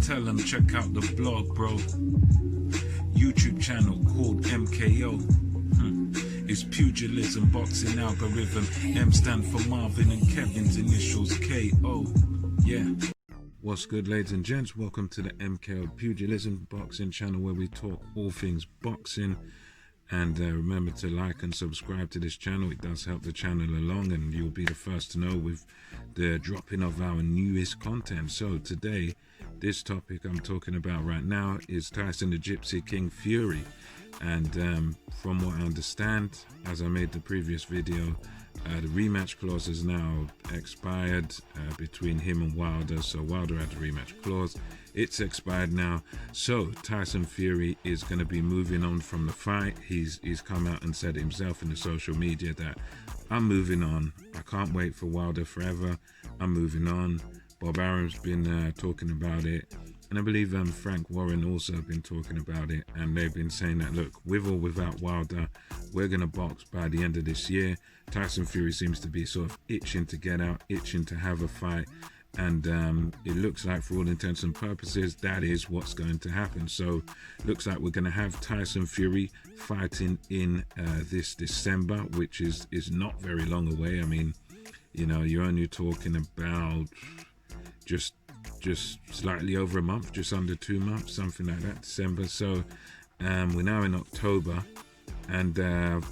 tell them check out the blog, bro. YouTube channel called MKO. It's pugilism, boxing algorithm. M stand for Marvin and Kevin's initials KO. Yeah. What's good, ladies and gents? Welcome to the MKO Pugilism Boxing channel, where we talk all things boxing. And remember to like and subscribe to this channel. It does help the channel along, and you'll be the first to know with the dropping of our newest content. So today, this topic I'm talking about right now is Tyson the Gypsy King Fury. And from what I understand, as I made the previous video, the rematch clause has now expired between him and Wilder. So Wilder had the rematch clause. It's expired now. So Tyson Fury is going to be moving on from the fight. He's come out and said himself in the social media that I'm moving on. I can't wait for Wilder forever. I'm moving on. Bob Arum's been talking about it. And I believe Frank Warren also have been talking about it, and they've been saying that, look, with or without Wilder, we're going to box by the end of this year. Tyson Fury seems to be sort of itching to get out, itching to have a fight, and it looks like, for all intents and purposes, that is what's going to happen. So looks like we're going to have Tyson Fury fighting in this December, which is not very long away. I mean, you know, you're only talking about just slightly over a month, just under 2 months, something like that, December. So we're now in October, and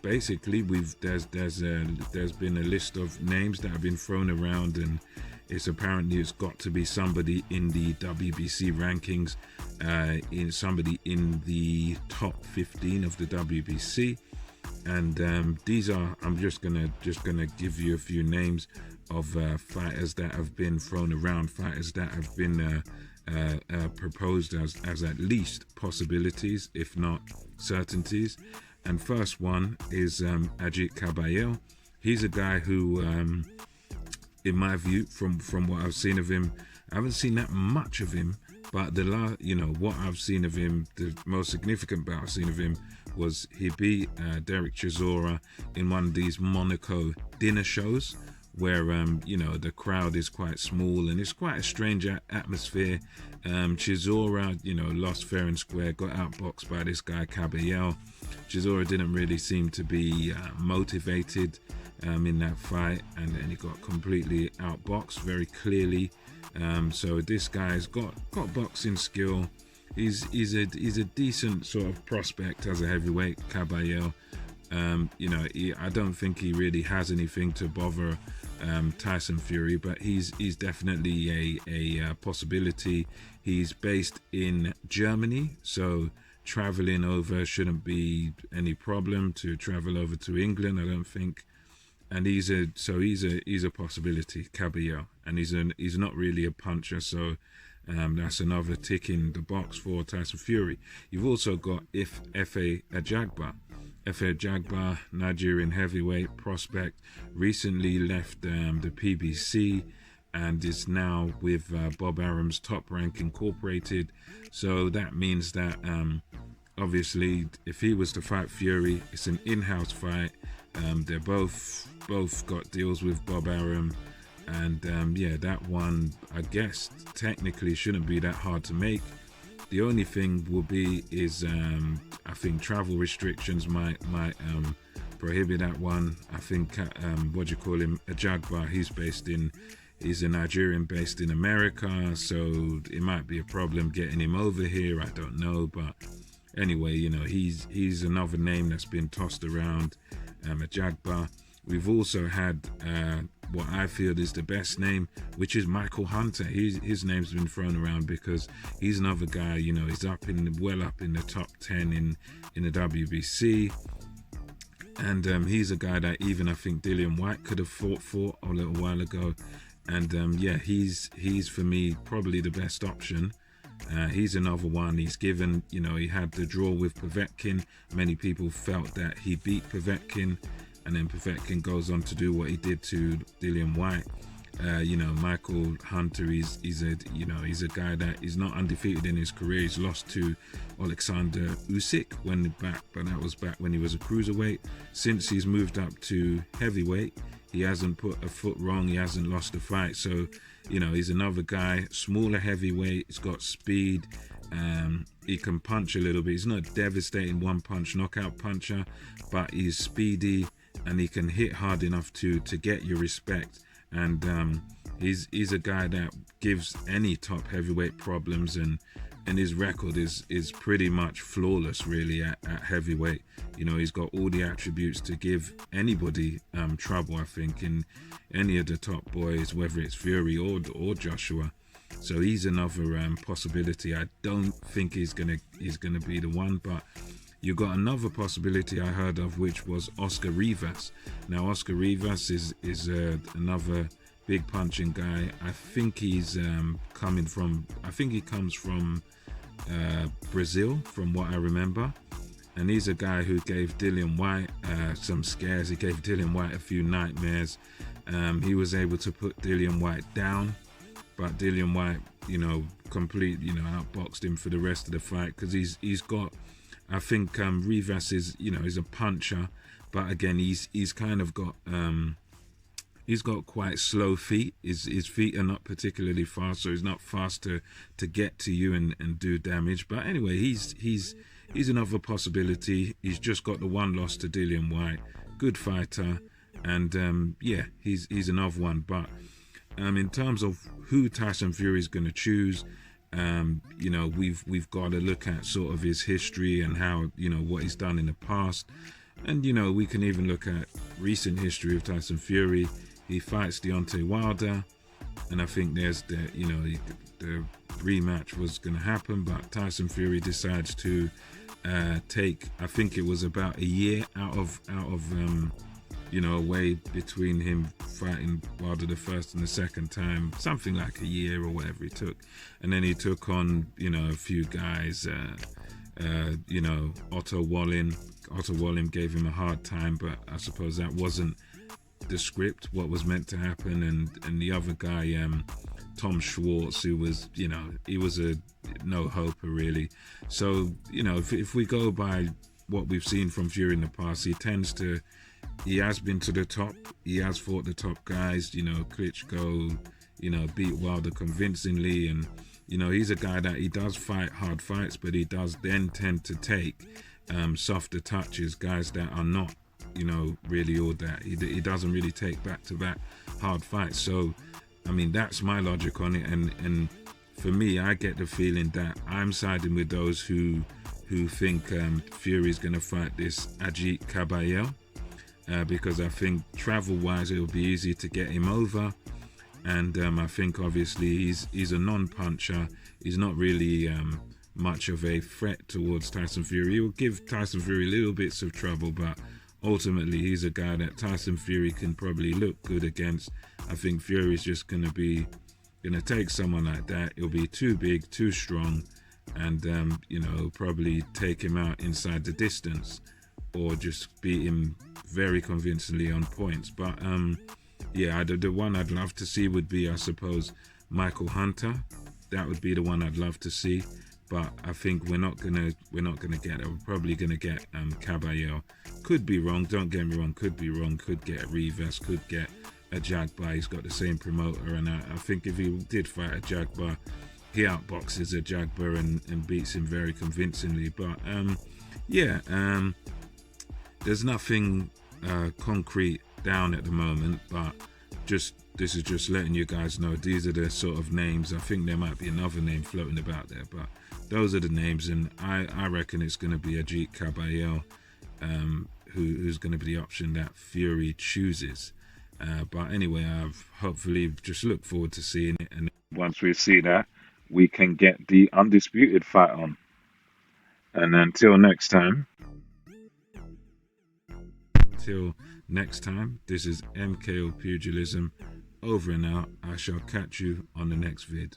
basically there's been a list of names that have been thrown around, and it's got to be somebody in the WBC rankings, in somebody in the top 15 of the WBC. And these are, I'm just gonna give you a few names of fighters that have been thrown around, fighters that have been proposed as at least possibilities, if not certainties. And first one is Ajit Caballero. He's a guy who, in my view, from what I've seen of him, I haven't seen that much of him, but what I've seen of him, the most significant bout I've seen of him was he beat Derek Chisora in one of these Monaco dinner shows, where the crowd is quite small and it's quite a strange atmosphere. Chisora, lost fair and square, got outboxed by this guy Caballero. Chisora didn't really seem to be motivated in that fight, and then he got completely outboxed very clearly. So this guy's got boxing skill. He's a decent sort of prospect as a heavyweight, Caballero. I don't think he really has anything to bother Tyson Fury, but he's definitely a possibility. He's based in Germany, so traveling over shouldn't be any problem to travel over to England, I don't think. And he's a possibility, Caballero, and he's not really a puncher, so that's another tick in the box for Tyson Fury. You've also got Efe Ajagba. Efe Ajagba, Nigerian heavyweight prospect, recently left the PBC and is now with Bob Arum's Top Rank Incorporated. So that means that obviously if he was to fight Fury, it's an in-house fight. They're both got deals with Bob Arum, and that one, I guess, technically shouldn't be that hard to make. The only thing will be is I think travel restrictions might prohibit that one. I think Ajagba, he's a Nigerian based in America, so it might be a problem getting him over here. I don't know, but anyway, he's another name that's been tossed around. Ajagba. We've also had what I feel is the best name, which is Michael Hunter. His name's been thrown around because he's another guy, he's well up in the top 10 in the WBC. And he's a guy that even I think Dillian White could have fought for a little while ago. And he's for me probably the best option. He's another one. He's given, he had the draw with Povetkin. Many people felt that he beat Povetkin, and then Povetkin goes on to do what he did to Dillian White. You know, Michael Hunter, he's a guy that is not undefeated in his career. He's lost to Alexander Usyk but that was back when he was a cruiserweight. Since he's moved up to heavyweight, he hasn't put a foot wrong. He hasn't lost a fight. So, you know, he's another guy, smaller heavyweight. He's got speed. He can punch a little bit. He's not a devastating one-punch knockout puncher, but he's speedy and he can hit hard enough to get your respect. And he's a guy that gives any top heavyweight problems, and his record is pretty much flawless, really, at heavyweight. You know, he's got all the attributes to give anybody trouble, I think, in any of the top boys, whether it's Fury or Joshua. So he's another possibility. I don't think he's gonna be the one, but you got another possibility I heard of, which was Oscar Rivas. Now, Oscar Rivas is another big punching guy. I think he's he comes from Brazil, from what I remember. And he's a guy who gave Dillian White some scares. He gave Dillian White a few nightmares. He was able to put Dillian White down, but Dillian White, outboxed him for the rest of the fight, because he's got, I think Rivas is a puncher, but again he's kind of got he's got quite slow feet. His feet are not particularly fast, so he's not fast to get to you and do damage. But anyway, he's another possibility. He's just got the one loss to Dillian White. Good fighter, and he's another one. But in terms of who Tyson Fury is going to choose, we've got to look at sort of his history and how, what he's done in the past. And, we can even look at recent history of Tyson Fury. He fights Deontay Wilder, and I think there's the rematch was going to happen, but Tyson Fury decides to take, I think it was about a year out of away between him fighting Wilder the first and the second time, something like a year or whatever he took. And then he took on, a few guys, Otto Wallin. Otto Wallin gave him a hard time, but I suppose that wasn't the script, what was meant to happen. And the other guy, Tom Schwartz, who was, he was a no-hoper, really. So, if we go by what we've seen from Fury in the past, he has been to the top. He has fought the top guys, Klitschko, beat Wilder convincingly. And, he's a guy that he does fight hard fights, but he does then tend to take softer touches, guys that are not, really all that. He doesn't really take back-to-back hard fights. So, I mean, that's my logic on it. And for me, I get the feeling that I'm siding with those who think Fury's going to fight this Ajit Kabayel. Because I think travel-wise it'll be easy to get him over, and I think obviously he's a non-puncher. He's not really much of a threat towards Tyson Fury. He will give Tyson Fury little bits of trouble, but ultimately he's a guy that Tyson Fury can probably look good against. I think Fury's just going to take someone like that. He'll be too big, too strong, and probably take him out inside the distance, or just beat him very convincingly on points. But the one I'd love to see would be, I suppose, Michael Hunter. That would be the one I'd love to see. But I think we're not gonna get it. We're probably gonna get Caballero. Could be wrong. Don't get me wrong. Could be wrong. Could get Rivas. Could get a Jagbar. He's got the same promoter, and I think if he did fight a Jagbar, he outboxes a Jagbar and beats him very convincingly. But there's nothing concrete down at the moment, but this is just letting you guys know these are the sort of names. I think there might be another name floating about there, but those are the names, and I reckon it's going to be Ajit Kabayel, who's going to be the option that Fury chooses. But anyway, I've hopefully just look forward to seeing it, and once we see that, we can get the undisputed fight on. And until next time, this is MKO Pugilism, over and out. I shall catch you on the next vid.